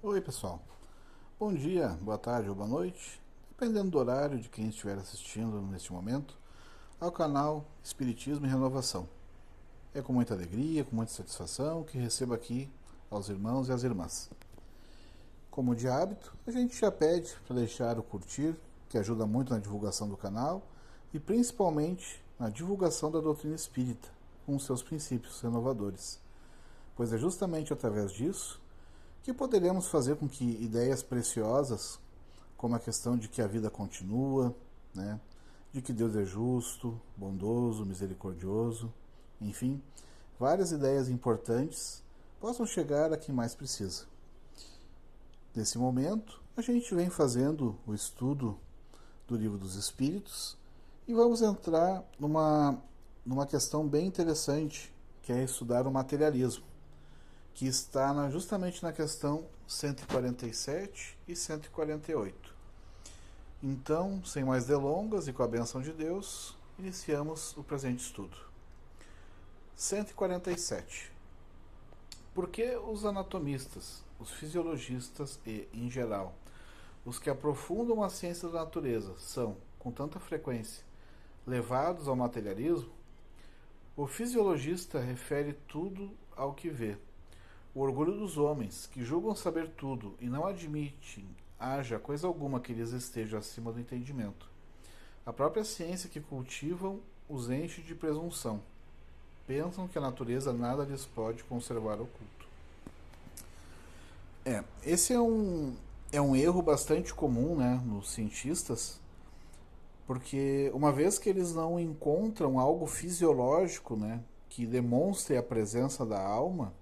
Oi, pessoal. Bom dia, boa tarde ou boa noite, dependendo do horário de quem estiver assistindo neste momento, ao canal Espiritismo e Renovação. É com muita alegria, com muita satisfação que recebo aqui aos irmãos e às irmãs. Como de hábito, a gente já pede para deixar o curtir, que ajuda muito na divulgação do canal e principalmente na divulgação da doutrina espírita, com seus princípios renovadores, pois é justamente através disso que poderemos fazer com que ideias preciosas, como a questão de que a vida continua, né, de que Deus é justo, bondoso, misericordioso, enfim, várias ideias importantes possam chegar a quem mais precisa. Nesse momento, a gente vem fazendo o estudo do Livro dos Espíritos e vamos entrar numa questão bem interessante, que é estudar o materialismo, que está justamente na questão 147 e 148. Então, sem mais delongas e com a bênção de Deus, iniciamos o presente estudo. 147. Por que os anatomistas, os fisiologistas e, em geral, os que aprofundam a ciência da natureza são, com tanta frequência, levados ao materialismo? O fisiologista refere tudo ao que vê. O orgulho dos homens, que julgam saber tudo e não admitem haja coisa alguma que lhes esteja acima do entendimento. A própria ciência que cultivam os enche de presunção. Pensam que a natureza nada lhes pode conservar oculto. Esse é um erro bastante comum, né, nos cientistas, porque uma vez que eles não encontram algo fisiológico, né, que demonstre a presença da alma,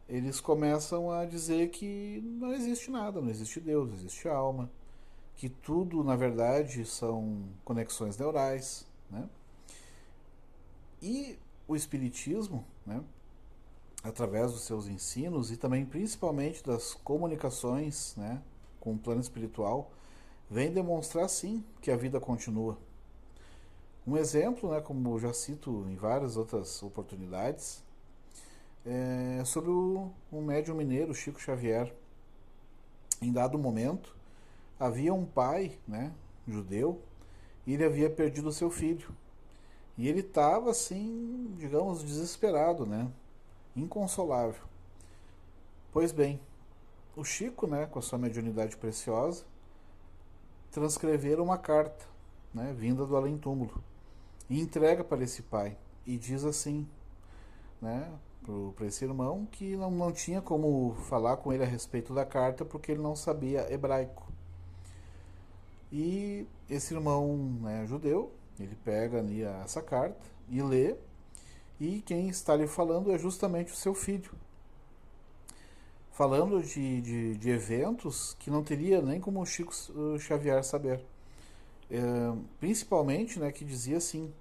eles começam a dizer que não existe nada, não existe Deus, não existe alma, que tudo, na verdade, são conexões neurais, né? E o Espiritismo, né, através dos seus ensinos e também principalmente das comunicações, né, com o plano espiritual, vem demonstrar, sim, que a vida continua. Um exemplo, né, como eu já cito em várias outras oportunidades, é sobre um médium mineiro, Chico Xavier. Em dado momento, havia um pai, né, judeu, e ele havia perdido seu filho. E ele estava, assim, digamos, desesperado, né, inconsolável. Pois bem, o Chico, né, com a sua mediunidade preciosa, transcreveram uma carta, né, vinda do além-túmulo, e entrega para esse pai. E diz assim, né, para esse irmão, que não tinha como falar com ele a respeito da carta porque ele não sabia hebraico. E esse irmão, né, judeu, ele pega ali essa carta e lê, e quem está lhe falando é justamente o seu filho, falando de eventos que não teria nem como o Chico Xavier saber. Principalmente, né, que dizia assim,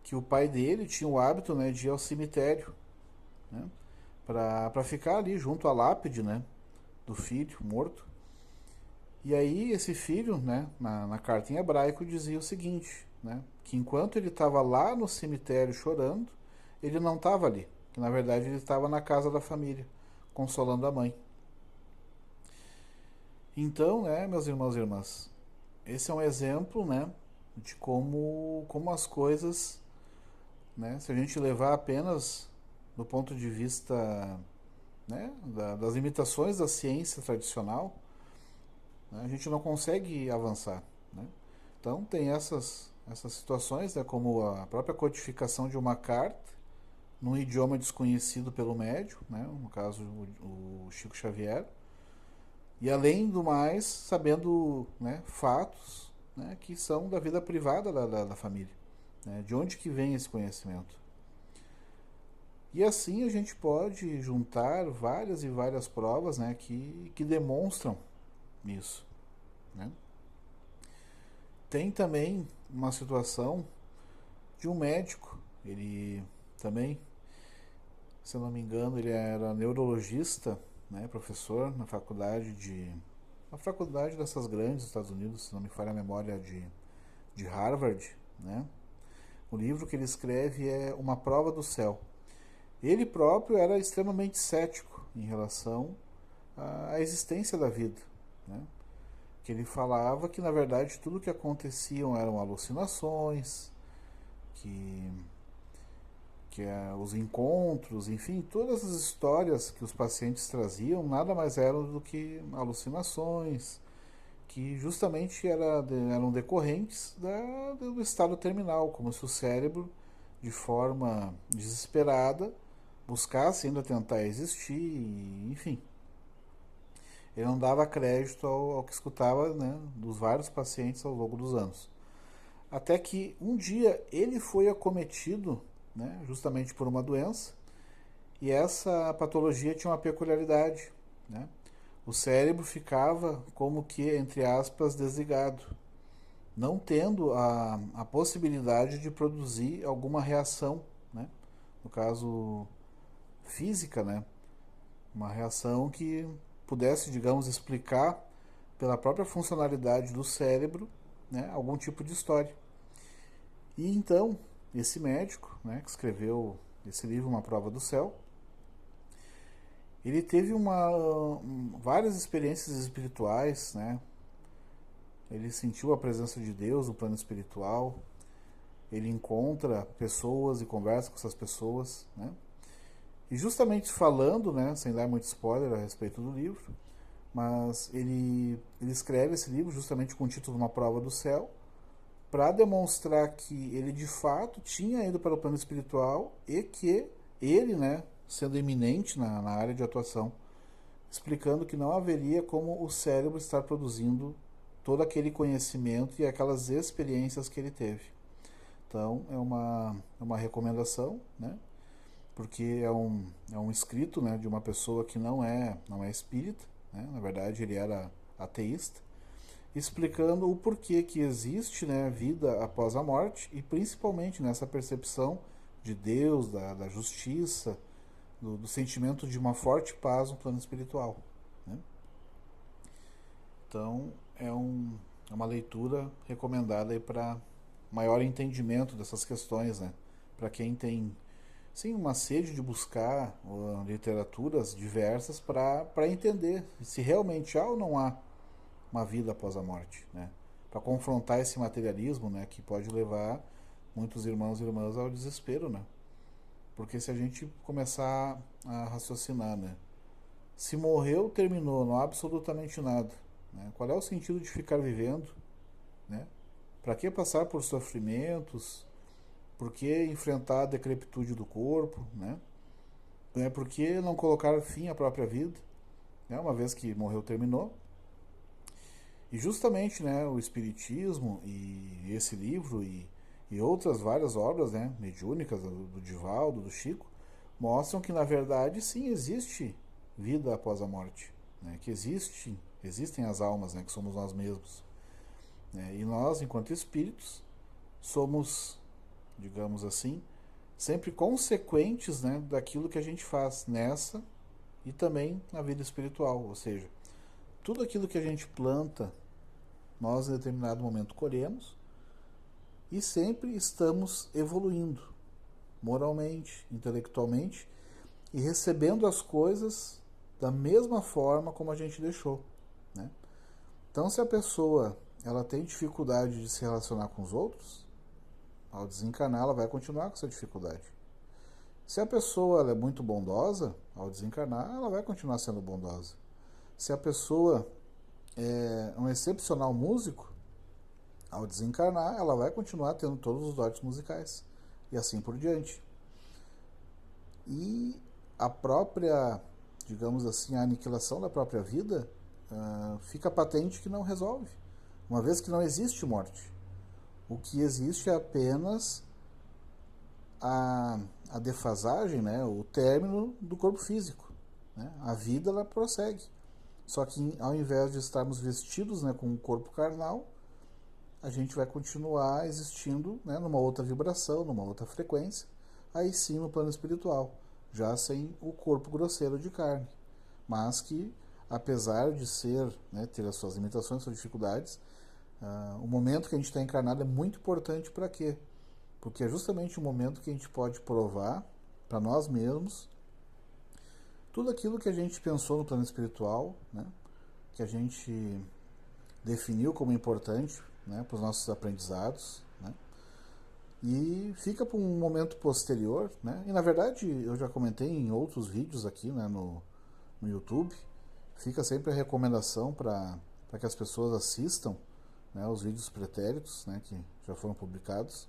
que o pai dele tinha o hábito, né, de ir ao cemitério, né, para ficar ali junto à lápide, né, do filho morto. E aí esse filho, né, na carta em hebraico dizia o seguinte, né, que enquanto ele estava lá no cemitério chorando, ele não estava ali, que na verdade ele estava na casa da família, consolando a mãe. Então, né, meus irmãos e irmãs, esse é um exemplo, né, de como as coisas, né, se a gente levar apenas do ponto de vista, né, das limitações da ciência tradicional, né, a gente não consegue avançar, né? Então tem essas situações, né, como a própria codificação de uma carta num idioma desconhecido pelo médium, né, no caso o Chico Xavier, e além do mais sabendo, né, fatos, né, que são da vida privada da família, né, de onde que vem esse conhecimento. E assim a gente pode juntar várias e várias provas, né, que demonstram isso, né? Tem também uma situação de um médico, ele também, se eu não me engano, ele era neurologista, né, professor na faculdade dessas grandes dos Estados Unidos, se não me falha a memória, de Harvard, né? O livro que ele escreve é Uma Prova do Céu. Ele próprio era extremamente cético em relação a existência da vida, né? Que ele falava que na verdade tudo que aconteciam eram alucinações, que os encontros, enfim, todas as histórias que os pacientes traziam nada mais eram do que alucinações, que justamente eram decorrentes do estado terminal, como se o cérebro, de forma desesperada, buscasse ainda tentar existir, enfim. Ele não dava crédito ao que escutava, né, dos vários pacientes ao longo dos anos. Até que um dia ele foi acometido, né, justamente por uma doença, e essa patologia tinha uma peculiaridade, né? O cérebro ficava como que, entre aspas, desligado, não tendo a possibilidade de produzir alguma reação, né? No caso, física, né? Uma reação que pudesse, digamos, explicar pela própria funcionalidade do cérebro, né, algum tipo de história. E então, esse médico, né, que escreveu esse livro, Uma Prova do Céu, ele teve várias experiências espirituais, né? Ele sentiu a presença de Deus no plano espiritual, ele encontra pessoas e conversa com essas pessoas, né? E justamente falando, né, sem dar muito spoiler a respeito do livro, mas ele escreve esse livro justamente com o título Uma Prova do Céu, para demonstrar que ele de fato tinha ido para o plano espiritual e que ele, né, sendo eminente na área de atuação, explicando que não haveria como o cérebro estar produzindo todo aquele conhecimento e aquelas experiências que ele teve. Então é uma recomendação, né? Porque é um escrito, né, de uma pessoa que não é espírita, né? Na verdade ele era ateísta, explicando o porquê que existe, né, vida após a morte e principalmente nessa percepção de Deus, da justiça, do sentimento de uma forte paz no plano espiritual, né? Então é uma leitura recomendada para maior entendimento dessas questões, né? Para quem tem sim uma sede de buscar literaturas diversas para entender se realmente há ou não há uma vida após a morte, né? Para confrontar esse materialismo, né, que pode levar muitos irmãos e irmãs ao desespero, né? Porque se a gente começar a raciocinar, né, se morreu, terminou, não há absolutamente nada, né? Qual é o sentido de ficar vivendo, né? Para que passar por sofrimentos? Por que enfrentar a decrepitude do corpo, né? Por que não colocar fim à própria vida, né? Uma vez que morreu, terminou. E justamente, né, o Espiritismo e esse livro e outras várias obras, né, mediúnicas do Divaldo, do Chico, mostram que na verdade sim existe vida após a morte, né, que existem as almas, né, que somos nós mesmos, né, e nós, enquanto espíritos, somos, digamos assim, sempre consequentes, né, daquilo que a gente faz nessa e também na vida espiritual, ou seja, tudo aquilo que a gente planta, nós em determinado momento colhemos e sempre estamos evoluindo moralmente, intelectualmente e recebendo as coisas da mesma forma como a gente deixou, né? Então, se a pessoa ela tem dificuldade de se relacionar com os outros, ao desencarnar ela vai continuar com essa dificuldade. Se a pessoa ela é muito bondosa, ao desencarnar ela vai continuar sendo bondosa. Se a pessoa é um excepcional músico, ao desencarnar ela vai continuar tendo todos os dotes musicais e assim por diante. E a própria, digamos assim, a aniquilação da própria vida fica patente que não resolve, uma vez que não existe morte. O que existe é apenas a defasagem, né, o término do corpo físico, né? A vida ela prossegue. Só que ao invés de estarmos vestidos, né, com um corpo carnal, a gente vai continuar existindo, né, numa outra vibração, numa outra frequência, aí sim no plano espiritual, já sem o corpo grosseiro de carne. Mas que, apesar de ser, né, ter as suas limitações, suas dificuldades, o momento que a gente está encarnado é muito importante para quê? Porque é justamente o momento que a gente pode provar para nós mesmos Tudo aquilo que a gente pensou no plano espiritual, né, que a gente definiu como importante, né, para os nossos aprendizados, né, e fica para um momento posterior, né, e na verdade eu já comentei em outros vídeos aqui, né, no YouTube, fica sempre a recomendação para que as pessoas assistam, né, os vídeos pretéritos, né, que já foram publicados.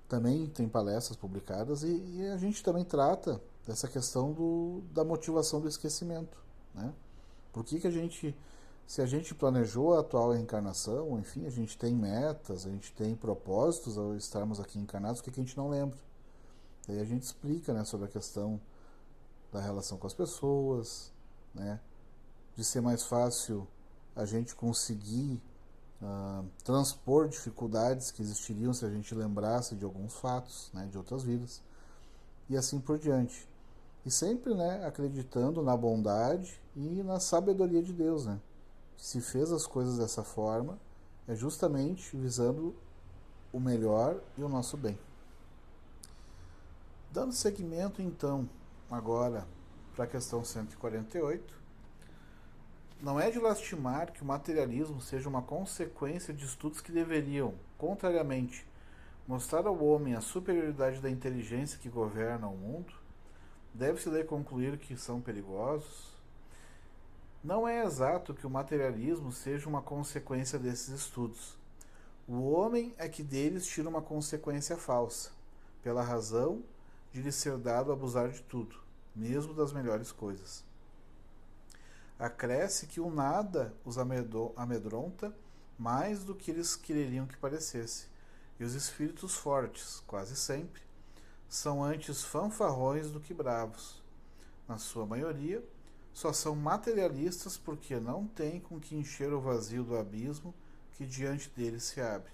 Também tem palestras publicadas e a gente também trata dessa questão da motivação do esquecimento, né? Por que a gente, se a gente planejou a atual reencarnação, enfim, a gente tem metas, a gente tem propósitos ao estarmos aqui encarnados, por que a gente não lembra? Daí a gente explica, né, sobre a questão da relação com as pessoas, né, de ser mais fácil a gente conseguir transpor dificuldades que existiriam se a gente lembrasse de alguns fatos, né, de outras vidas, e assim por diante. E sempre, né, acreditando na bondade e na sabedoria de Deus, né? Se fez as coisas dessa forma, é justamente visando o melhor e o nosso bem. Dando seguimento, então, agora para a questão 148, não é de lastimar que o materialismo seja uma consequência de estudos que deveriam, contrariamente, mostrar ao homem a superioridade da inteligência que governa o mundo. Deve-se daí concluir que são perigosos. Não é exato que o materialismo seja uma consequência desses estudos. O homem é que deles tira uma consequência falsa, pela razão de lhe ser dado abusar de tudo, mesmo das melhores coisas. Acresce que o nada os amedronta mais do que eles quereriam que parecesse, e os espíritos fortes, quase sempre, são antes fanfarrões do que bravos. Na sua maioria, só são materialistas porque não têm com que encher o vazio do abismo que diante deles se abre.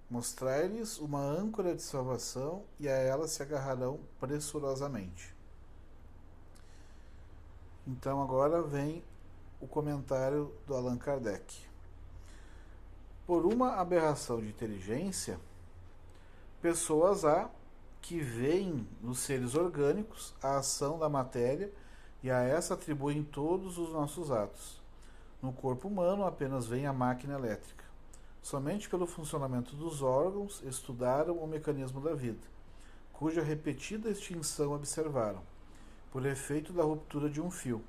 Mostrai-lhes uma âncora de salvação e a ela se agarrarão pressurosamente. Então agora vem o comentário do Allan Kardec. Por uma aberração de inteligência, pessoas há que veem nos seres orgânicos a ação da matéria e a essa atribuem todos os nossos atos. No corpo humano apenas veem a máquina elétrica. Somente pelo funcionamento dos órgãos estudaram o mecanismo da vida, cuja repetida extinção observaram, por efeito da ruptura de um fio,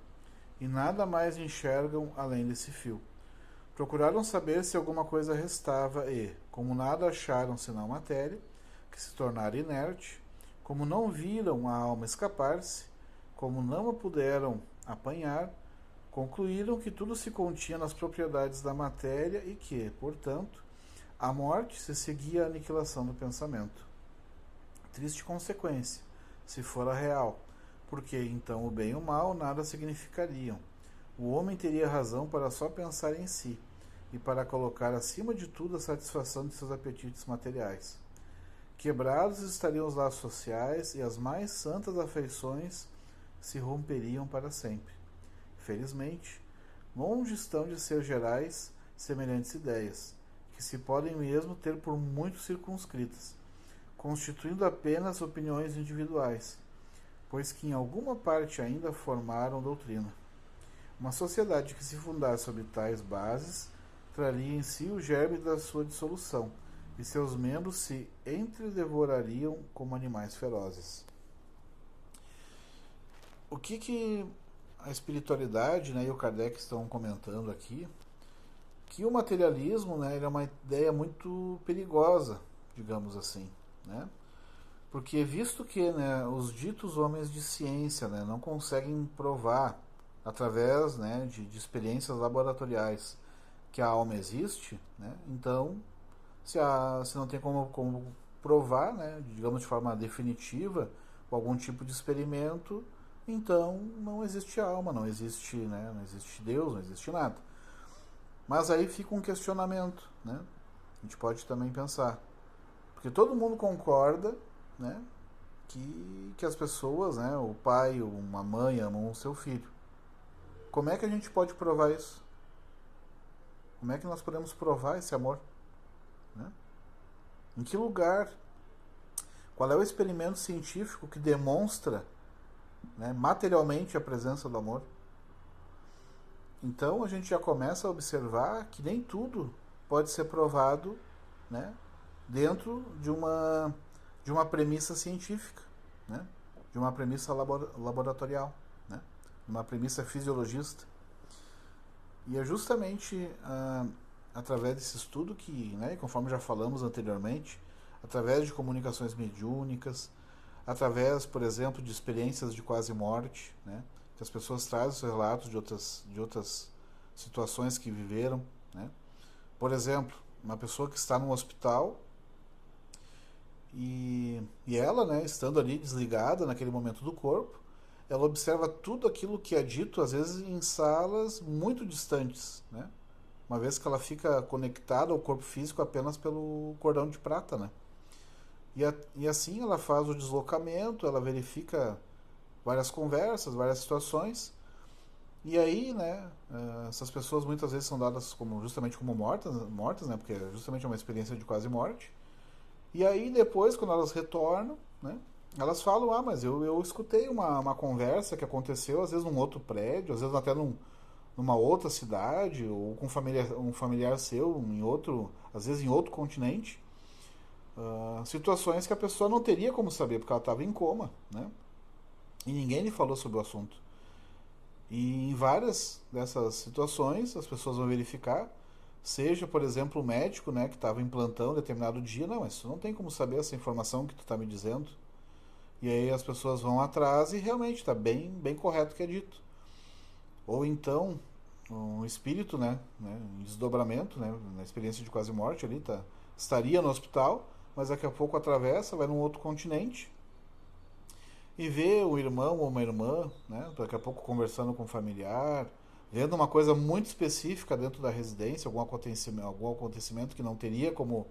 e nada mais enxergam além desse fio. Procuraram saber se alguma coisa restava e, como nada acharam senão matéria, que se tornara inerte, como não viram a alma escapar-se, como não a puderam apanhar, concluíram que tudo se continha nas propriedades da matéria e que, portanto, a morte se seguia à aniquilação do pensamento. Triste consequência, se fora real, porque então o bem e o mal nada significariam. O homem teria razão para só pensar em si e para colocar acima de tudo a satisfação de seus apetites materiais. Quebrados estariam os laços sociais e as mais santas afeições se romperiam para sempre. Felizmente, longe estão de ser gerais semelhantes ideias, que se podem mesmo ter por muito circunscritas, constituindo apenas opiniões individuais, pois que em alguma parte ainda formaram doutrina. Uma sociedade que se fundasse sobre tais bases traria em si o germe da sua dissolução, e seus membros se entredevorariam como animais ferozes. O que a espiritualidade, né, e o Kardec estão comentando aqui, que o materialismo, né, ele é uma ideia muito perigosa, digamos assim, né? Porque visto que, né, os ditos homens de ciência, né, não conseguem provar através, né, de experiências laboratoriais que a alma existe, né, então se não tem como provar, né, digamos de forma definitiva, com algum tipo de experimento, então não existe alma, não existe, né, não existe Deus, não existe nada. Mas aí fica um questionamento, né? A gente pode também pensar, porque todo mundo concorda, né, que as pessoas, né, o pai ou uma mãe amam o seu filho. Como é que a gente pode provar isso? Como é que nós podemos provar esse amor? Né? Em que lugar? Qual é o experimento científico que demonstra né, materialmente a presença do amor. Então a gente já começa a observar que nem tudo pode ser provado, né, dentro de uma premissa científica, né, de uma premissa laboratorial, né, uma premissa fisiologista. E é justamente através desse estudo que, né, conforme já falamos anteriormente, através de comunicações mediúnicas, através, por exemplo, de experiências de quase morte, né, que as pessoas trazem seus relatos de outras situações que viveram, né. Por exemplo, uma pessoa que está num hospital e ela, né, estando ali desligada naquele momento do corpo, ela observa tudo aquilo que é dito, às vezes em salas muito distantes, né? Uma vez que ela fica conectada ao corpo físico apenas pelo cordão de prata, né? E assim ela faz o deslocamento, ela verifica várias conversas, várias situações, e aí, né, essas pessoas muitas vezes são dadas como justamente como mortas, né? Porque justamente é uma experiência de quase morte. E aí depois, quando elas retornam, né, elas falam, mas eu escutei uma conversa que aconteceu, às vezes num outro prédio, às vezes até numa outra cidade, ou com um familiar seu, em outro, às vezes em outro continente. Situações que a pessoa não teria como saber, porque ela estava em coma, né? E ninguém lhe falou sobre o assunto. E em várias dessas situações, as pessoas vão verificar, seja, por exemplo, o médico, né, que estava em plantão em determinado dia, não, mas tu não tem como saber essa informação que tu está me dizendo. E aí as pessoas vão atrás e realmente está bem correto o que é dito. Ou então, um espírito, né, em desdobramento, né, na experiência de quase morte ali, estaria no hospital, mas daqui a pouco atravessa, vai num outro continente e vê um irmão ou uma irmã, né, daqui a pouco conversando com um familiar, vendo uma coisa muito específica dentro da residência, algum acontecimento que não teria como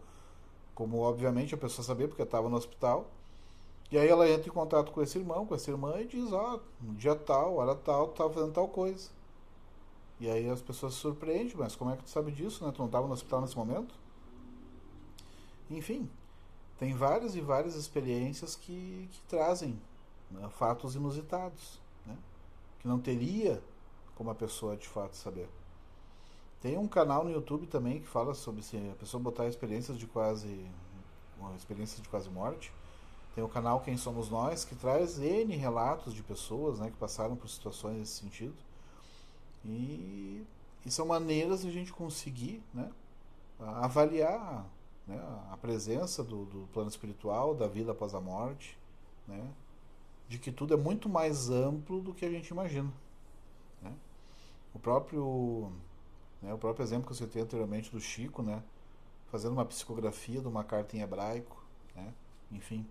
obviamente a pessoa saber porque estava no hospital. E aí ela entra em contato com esse irmão, com essa irmã e diz, no dia tal, hora tal, tu estava fazendo tal coisa. E aí as pessoas se surpreendem, mas como é que tu sabe disso, né? Tu não estava no hospital nesse momento? Enfim, tem várias e várias experiências que trazem, né, fatos inusitados, né? Que não teria como a pessoa de fato saber. Tem um canal no YouTube também que fala sobre se a pessoa botar experiências de quase morte. Tem o canal Quem Somos Nós, que traz N relatos de pessoas, né, que passaram por situações nesse sentido. E, e são maneiras de a gente conseguir, né, avaliar, né, a presença do plano espiritual, da vida após a morte, né, de que tudo é muito mais amplo do que a gente imagina. Né? O próprio, o próprio exemplo que eu citei anteriormente do Chico, né, fazendo uma psicografia de uma carta em hebraico, né, enfim,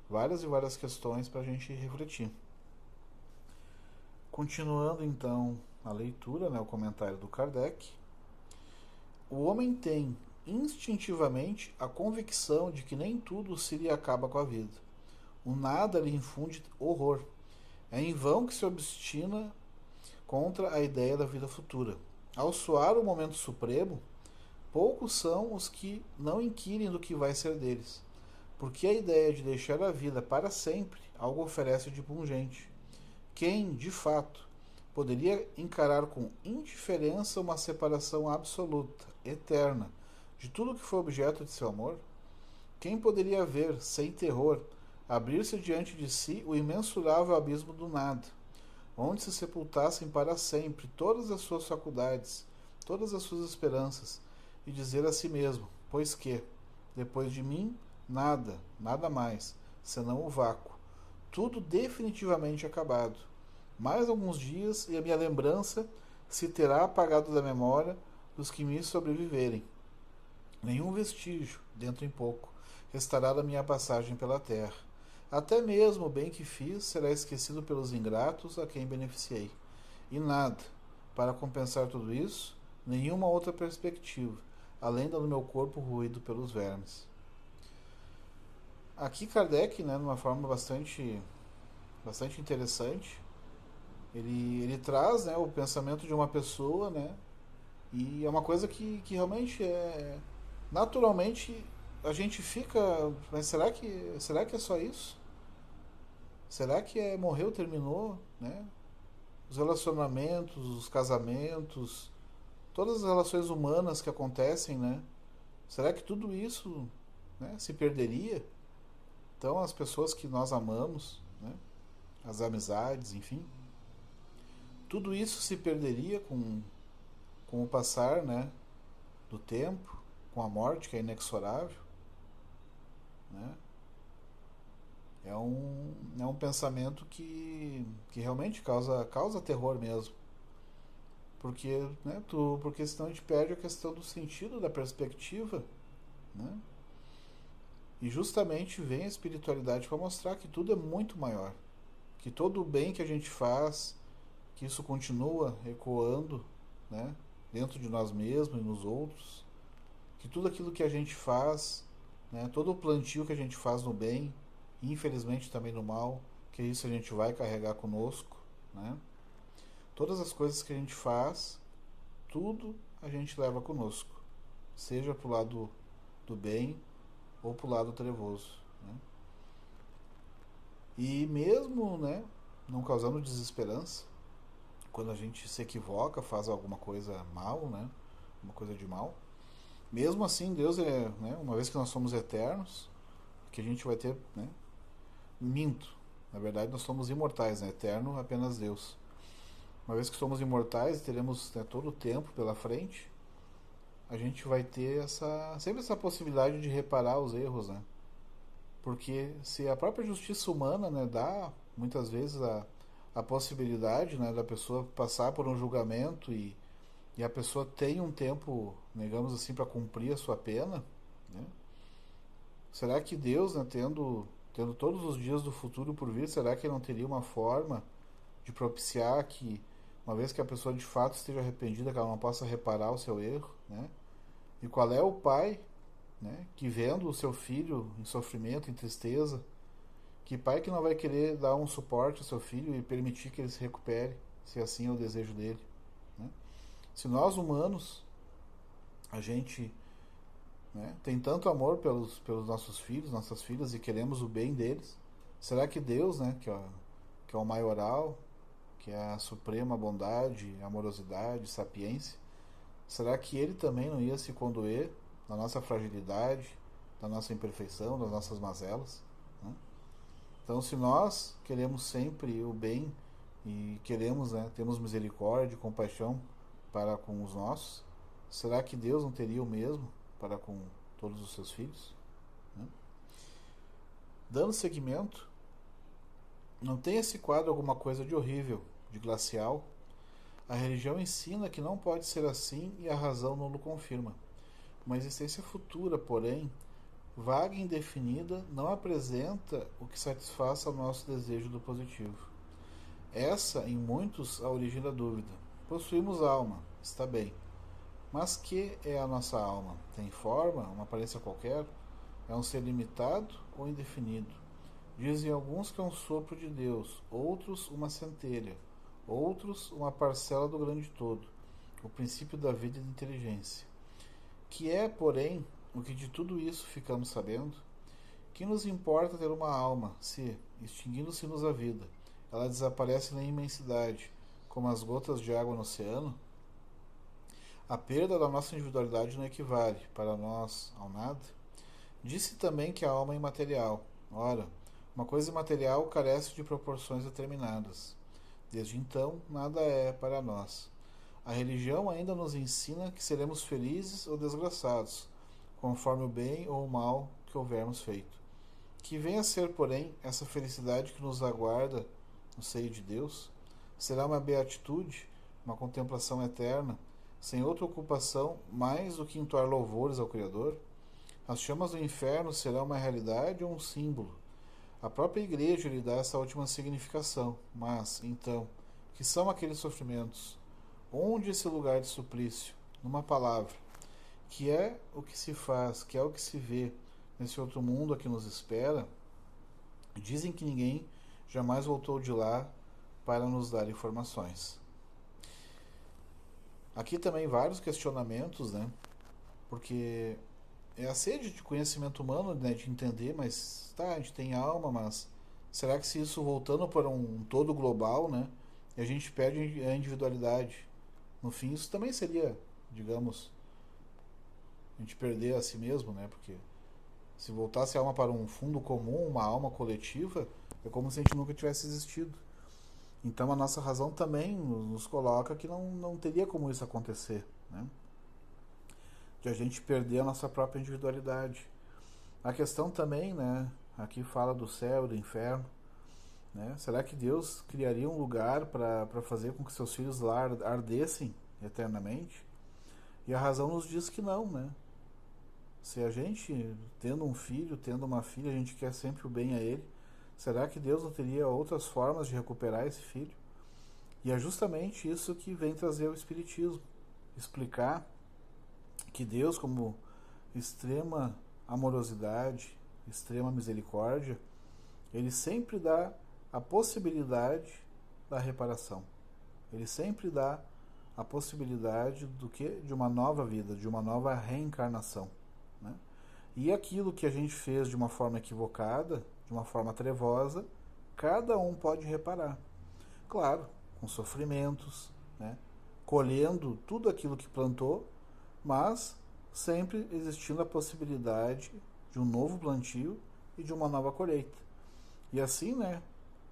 várias e várias questões para a gente refletir. Continuando então a leitura, né, o comentário do Kardec. O homem tem instintivamente a convicção de que nem tudo se lhe acaba com a vida. O nada lhe infunde horror. É em vão que se obstina contra a ideia da vida futura. Ao soar o momento supremo, poucos são os que não inquirem do que vai ser deles, porque a ideia de deixar a vida para sempre algo oferece de pungente. Quem, de fato, poderia encarar com indiferença uma separação absoluta, eterna, de tudo que foi objeto de seu amor? Quem poderia ver, sem terror, abrir-se diante de si o imensurável abismo do nada, onde se sepultassem para sempre todas as suas faculdades, todas as suas esperanças, e dizer a si mesmo, pois que, depois de mim, nada, nada mais, senão o vácuo, tudo definitivamente acabado. Mais alguns dias e a minha lembrança se terá apagado da memória dos que me sobreviverem. Nenhum vestígio, dentro em pouco, restará da minha passagem pela terra. Até mesmo o bem que fiz será esquecido pelos ingratos a quem beneficiei. E nada, para compensar tudo isso, nenhuma outra perspectiva, além da do meu corpo ruído pelos vermes. Aqui Kardec, né, de uma forma bastante interessante, ele traz, né, o pensamento de uma pessoa, né, e é uma coisa que realmente é naturalmente a gente fica, mas será que é só isso? Será que morreu, terminou, né? Os relacionamentos, os casamentos, todas as relações humanas que acontecem, né? Será que tudo isso, né, se perderia? Então, as pessoas que nós amamos, né, as amizades, enfim, tudo isso se perderia com o passar, né, do tempo, com a morte que é inexorável, né? É um pensamento que realmente causa terror mesmo. Porque, né, porque senão a gente perde a questão do sentido, da perspectiva, né? E justamente vem a espiritualidade para mostrar que tudo é muito maior. Que todo o bem que a gente faz, que isso continua ecoando, né, dentro de nós mesmos e nos outros. Que tudo aquilo que a gente faz, né, todo o plantio que a gente faz no bem, e infelizmente também no mal, que isso a gente vai carregar conosco, né? Todas as coisas que a gente faz, tudo a gente leva conosco, seja pro lado do bem ou pro lado trevoso, né? E mesmo, né, não causando desesperança, quando a gente se equivoca, faz alguma coisa mal, né, uma coisa de mal, mesmo assim Deus é, né, uma vez que nós somos eternos, que a gente vai ter, né, minto, na verdade nós somos imortais, né, eterno apenas Deus. Uma vez que somos imortais, teremos, né, todo o tempo pela frente, a gente vai ter sempre essa possibilidade de reparar os erros, né? Porque se a própria justiça humana, né, dá muitas vezes a possibilidade, né, da pessoa passar por um julgamento e a pessoa tem um tempo, digamos assim, para cumprir a sua pena, né? Será que Deus, né, tendo todos os dias do futuro por vir, será que ele não teria uma forma de propiciar que, uma vez que a pessoa de fato esteja arrependida, que ela não possa reparar o seu erro, né? E qual é o pai, né, que vendo o seu filho em sofrimento, em tristeza, que pai que não vai querer dar um suporte ao seu filho e permitir que ele se recupere, se assim é o desejo dele, né? Se nós humanos, a gente, né, tem tanto amor pelos nossos filhos, nossas filhas e queremos o bem deles, será que Deus, né, que é o maioral, que é a suprema bondade, amorosidade, sapiência, será que ele também não ia se condoer da nossa fragilidade, da nossa imperfeição, das nossas mazelas, né? Então, se nós queremos sempre o bem e queremos, né, temos misericórdia e compaixão para com os nossos, será que Deus não teria o mesmo para com todos os seus filhos, né? Dando seguimento, não tem esse quadro alguma coisa de horrível, de glacial? A religião ensina que não pode ser assim e a razão não o confirma. Uma existência futura, porém, vaga e indefinida, não apresenta o que satisfaça o nosso desejo do positivo. Essa, em muitos, a origem da dúvida. Possuímos alma, está bem. Mas que é a nossa alma? Tem forma, uma aparência qualquer? É um ser limitado ou indefinido? Dizem alguns que é um sopro de Deus, outros uma centelha, outros uma parcela do grande todo, o princípio da vida e da inteligência. Que é, porém, o que de tudo isso ficamos sabendo? Que nos importa ter uma alma, se, extinguindo-se-nos a vida, ela desaparece na imensidade, como as gotas de água no oceano? A perda da nossa individualidade não equivale, para nós, ao nada? Disse também que a alma é imaterial. Ora, uma coisa imaterial carece de proporções determinadas. Desde então, nada é para nós. A religião ainda nos ensina que seremos felizes ou desgraçados, conforme o bem ou o mal que houvermos feito. Que venha a ser, porém, essa felicidade que nos aguarda no seio de Deus? Será uma beatitude, uma contemplação eterna, sem outra ocupação mais do que entoar louvores ao Criador? As chamas do inferno serão uma realidade ou um símbolo? A própria Igreja lhe dá essa última significação, mas, então, que são aqueles sofrimentos? Onde esse lugar de suplício? Numa palavra, que é o que se faz, que é o que se vê nesse outro mundo a que nos espera? Dizem que ninguém jamais voltou de lá para nos dar informações. Aqui também vários questionamentos, né? Porque é a sede de conhecimento humano, né, de entender, mas tá, a gente tem alma, mas Será que se isso voltando para um todo global, né, e a gente perde a individualidade, no fim isso também seria, digamos, a gente perder a si mesmo, né? Porque se voltasse a alma para um fundo comum, uma alma coletiva, é como se a gente nunca tivesse existido. Então a nossa razão também nos coloca que não teria como isso acontecer, né? De a gente perder a nossa própria individualidade. A questão também, né? Aqui fala do céu e do inferno, né? Será que Deus criaria um lugar para fazer com que seus filhos lá ardessem eternamente? E a razão nos diz que não, né? Se a gente, tendo um filho, tendo uma filha, a gente quer sempre o bem a ele, será que Deus não teria outras formas de recuperar esse filho? E é justamente isso que vem trazer o Espiritismo. Explicar que Deus, como extrema amorosidade, extrema misericórdia, ele sempre dá a possibilidade da reparação. Ele sempre dá a possibilidade do que? De uma nova vida, de uma nova reencarnação, né? E aquilo que a gente fez de uma forma equivocada, de uma forma trevosa, cada um pode reparar. Claro, com sofrimentos, né? Colhendo tudo aquilo que plantou, mas sempre existindo a possibilidade de um novo plantio e de uma nova colheita. E assim, né,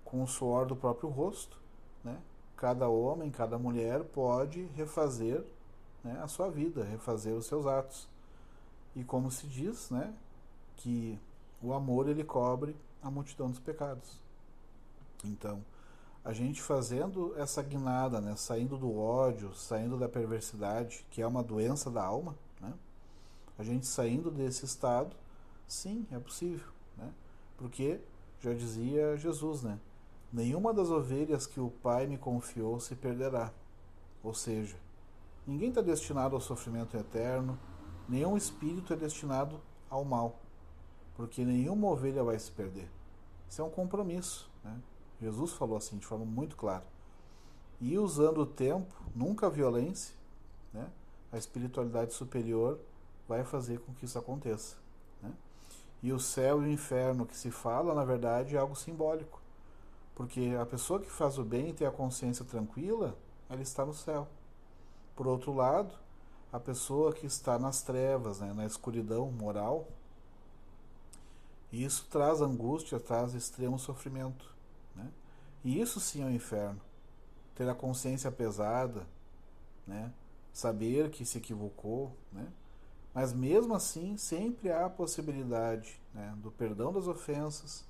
com o suor do próprio rosto, né, cada homem, cada mulher pode refazer, né, a sua vida, refazer os seus atos. E como se diz, né, que o amor ele cobre a multidão dos pecados. Então, a gente fazendo essa guinada, né, saindo do ódio, saindo da perversidade, que é uma doença da alma, né, a gente saindo desse estado, sim, é possível, né, porque já dizia Jesus, né, nenhuma das ovelhas que o Pai me confiou se perderá. Ou seja, ninguém está destinado ao sofrimento eterno, nenhum espírito é destinado ao mal, porque nenhuma ovelha vai se perder. Isso é um compromisso, né? Jesus falou assim de forma muito clara. E usando o tempo, nunca a violência, né? A espiritualidade superior vai fazer com que isso aconteça, né? E o céu e o inferno que se fala, na verdade, é algo simbólico. Porque a pessoa que faz o bem e tem a consciência tranquila, ela está no céu. Por outro lado, a pessoa que está nas trevas, né, na escuridão moral, isso traz angústia, traz extremo sofrimento, né? E isso sim é o inferno. Ter a consciência pesada, né? Saber que se equivocou, né? Mas mesmo assim, sempre há a possibilidade, né, do perdão das ofensas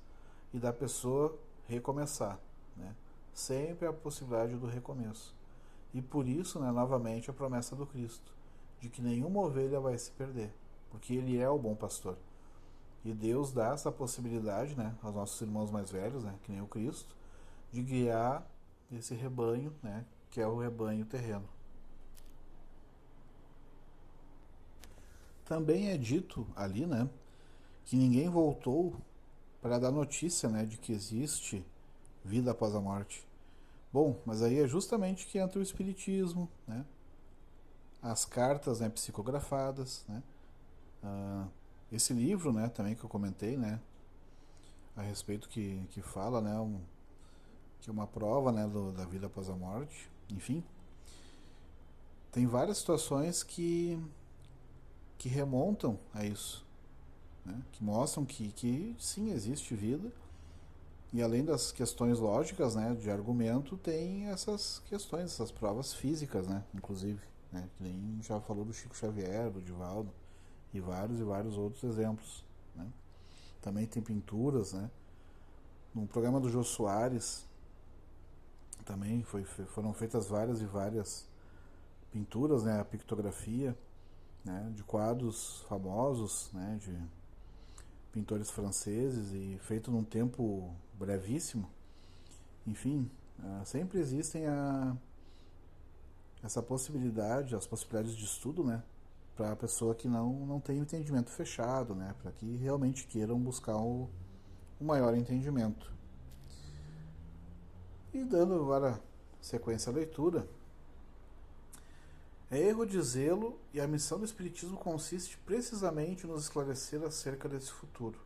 e da pessoa recomeçar, né? Sempre há a possibilidade do recomeço. E por isso, né, novamente, a promessa do Cristo, de que nenhuma ovelha vai se perder, porque Ele é o bom pastor. E Deus dá essa possibilidade, né, aos nossos irmãos mais velhos, né, que nem o Cristo, de guiar esse rebanho, né, que é o rebanho terreno. Também é dito ali, né, que ninguém voltou para dar notícia, né, de que existe vida após a morte. Bom, mas aí é justamente que entra o Espiritismo, né, as cartas, né, psicografadas, né, esse livro, né, também que eu comentei, né, a respeito que fala, né, que é uma prova, né, da vida após a morte, enfim, tem várias situações que remontam a isso, né, que mostram que sim, existe vida, e além das questões lógicas, né, de argumento, tem essas questões, essas provas físicas, né, inclusive, né, que nem já falou do Chico Xavier, do Divaldo, e vários outros exemplos, né. Também tem pinturas, né, no programa do Jô Soares também foram feitas várias e várias pinturas, né, a pictografia, né, de quadros famosos, né, de pintores franceses e feito num tempo brevíssimo. Enfim, sempre existem essa possibilidade, as possibilidades de estudo, né, para a pessoa que não tem o entendimento fechado, né, para que realmente queiram buscar o maior entendimento. E dando agora sequência à leitura, é erro dizê-lo e a missão do Espiritismo consiste precisamente em nos esclarecer acerca desse futuro,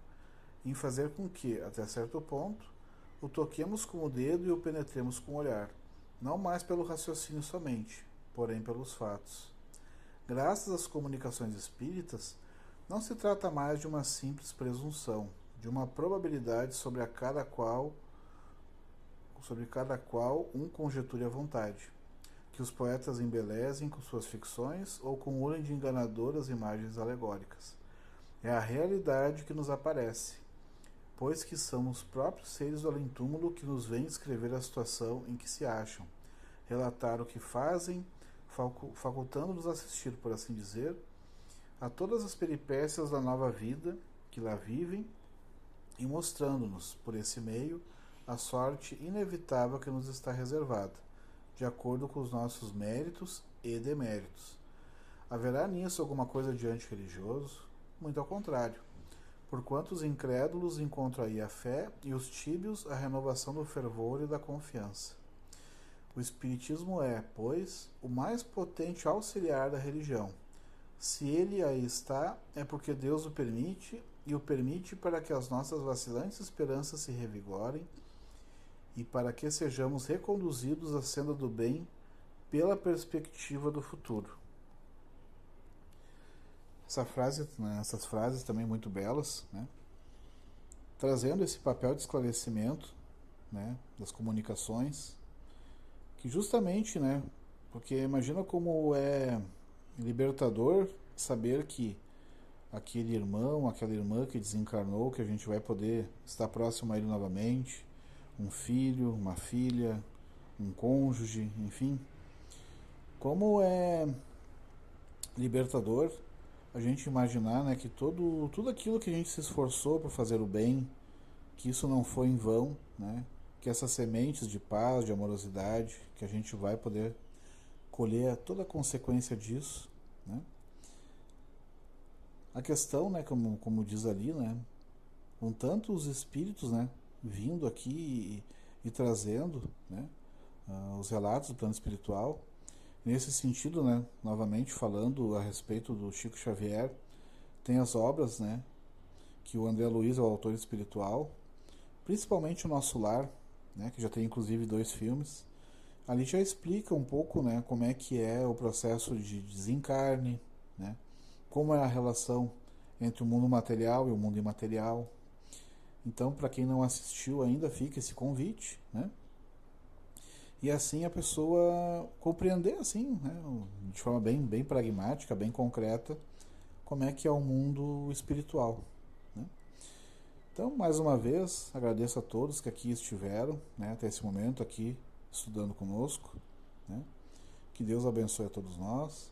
em fazer com que, até certo ponto, o toquemos com o dedo e o penetremos com o olhar, não mais pelo raciocínio somente, porém pelos fatos. Graças às comunicações espíritas, não se trata mais de uma simples presunção, de uma probabilidade sobre cada qual um conjeture à vontade, que os poetas embelezem com suas ficções ou cumulem de enganadoras imagens alegóricas. É a realidade que nos aparece, pois que são os próprios seres do além-túmulo que nos vêm descrever a situação em que se acham, relatar o que fazem, facultando-nos assistir, por assim dizer, a todas as peripécias da nova vida que lá vivem e mostrando-nos, por esse meio, a sorte inevitável que nos está reservada, de acordo com os nossos méritos e deméritos. Haverá nisso alguma coisa de antirreligioso? Muito ao contrário, porquanto os incrédulos encontram aí a fé e os tíbios a renovação do fervor e da confiança. O Espiritismo é, pois, o mais potente auxiliar da religião. Se ele aí está, é porque Deus o permite, e o permite para que as nossas vacilantes esperanças se revigorem e para que sejamos reconduzidos à senda do bem pela perspectiva do futuro. Essas frases também muito belas, né? Trazendo esse papel de esclarecimento, né, das comunicações, que justamente, né, porque imagina como é libertador saber que aquele irmão, aquela irmã que desencarnou, que a gente vai poder estar próximo a ele novamente, um filho, uma filha, um cônjuge, enfim. Como é libertador a gente imaginar, né, que tudo aquilo que a gente se esforçou para fazer o bem, que isso não foi em vão, né, que essas sementes de paz, de amorosidade, que a gente vai poder colher toda a consequência disso, né. A questão, né, como diz ali, né, com tantos espíritos, né, vindo aqui e trazendo, né, os relatos do plano espiritual. Nesse sentido, né, novamente falando a respeito do Chico Xavier, tem as obras, né, que o André Luiz é o autor espiritual, principalmente o Nosso Lar, né, que já tem inclusive 2 filmes. Ali já explica um pouco, né, como é que é o processo de desencarne, né, como é a relação entre o mundo material e o mundo imaterial. Então, para quem não assistiu ainda, fica esse convite, né? E assim a pessoa compreender, assim, né, de forma bem pragmática, bem concreta, como é que é o mundo espiritual, né? Então, mais uma vez, agradeço a todos que aqui estiveram, né, até esse momento, aqui estudando conosco, né? Que Deus abençoe a todos nós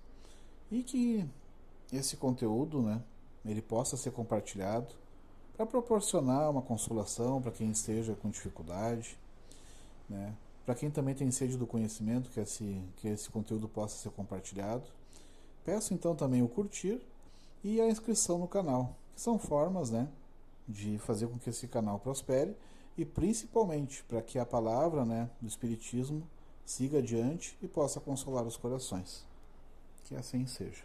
e que esse conteúdo, né, ele possa ser compartilhado para proporcionar uma consolação para quem esteja com dificuldade, né? Para quem também tem sede do conhecimento, que esse conteúdo possa ser compartilhado. Peço então também o curtir e a inscrição no canal, que são formas, né, de fazer com que esse canal prospere e principalmente para que a palavra, né, do Espiritismo siga adiante e possa consolar os corações. Que assim seja.